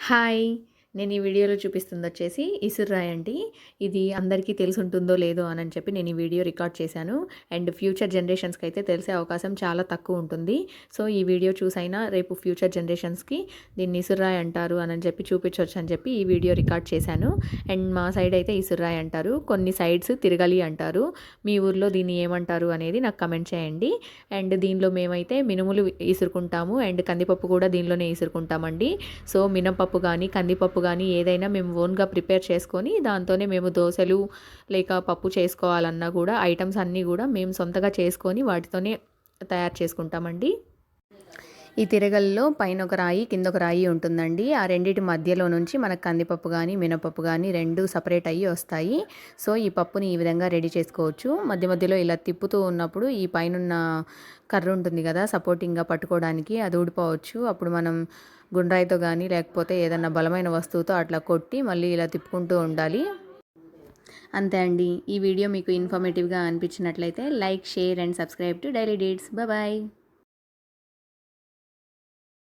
Hi! నేను ఈ వీడియోలో చూపిస్తుందొచ్చేసి ఇసుర్రాయి అండి. ఇది అందరికీ తెలిసుంటుందో లేదో అనని చెప్పి నేను ఈ వీడియో రికార్డ్ చేశాను. అండ్ ఫ్యూచర్ జనరేషన్స్‌కైతే తెలిసే అవకాశం చాలా తక్కువుంటుంది. సో, ఈ వీడియో చూసైనా రేపు ఫ్యూచర్ జనరేషన్స్‌కి దీన్ని ఇసుర్రాయి అంటారు అనని చెప్పి చూపించొచ్చని చెప్పి ఈ వీడియో రికార్డ్ చేశాను. అండ్ మా సైడ్ అయితే ఇసుర్రాయి అంటారు. కొన్ని సైడ్స్ తిరగలి అంటారు. మీ ఊర్లో దీన్ని ఏమంటారు అనేది నాకు కమెంట్ చేయండి. అండ్ దీనిలో మేమైతే మినుములు ఇసురుకుంటాము. అండ్ కందిపప్పు కూడా దీనిలోనే ఇసురుకుంటామండి. సో, మినపప్పు గానీ, కందిపప్పు గానీ ఏదైనా మేము ఓన్‌గా ప్రిపేర్ చేసుకొని దాంతోనే మేము దోసలు లేక పప్పు చేసుకోవాలన్నా గూడా ఐటెమ్స్ అన్నీ గూడా మేము సొంతగా చేసుకొని వాటితోనే తయారు చేసుకుంటామండి. ఈ తిరగల్లో పైన ఒక రాయి, కింద ఒక రాయి ఉంటుందండి. ఆ రెండిటి మధ్యలో నుంచి మనకు కందిపప్పు గానీ, మినపప్పు గానీ 2 సెపరేట్ అయ్యి వస్తాయి. సో, ఈ పప్పుని ఈ విధంగా రెడీ చేసుకోవచ్చు. మధ్య మధ్యలో ఇలా తిప్పుతూ ఉన్నప్పుడు ఈ పైనున్న కర్ర ఉంటుంది గదా! సపోర్టింగ్‌గా పట్టుకోవడానికి అది ఊడిపోవచ్చు. అప్పుడు మనం గుండ్రాయితో గానీ, లేకపోతే ఏదన్నా బలమైన వస్తువుతో అట్లా కొట్టి మళ్ళీ ఇలా తిప్పుకుంటూ ఉండాలి. అంతే అండి. ఈ వీడియో మీకు ఇన్ఫర్మేటివ్‌గా అనిపించినట్లయితే like, share and subscribe to Daily Deets. Bye.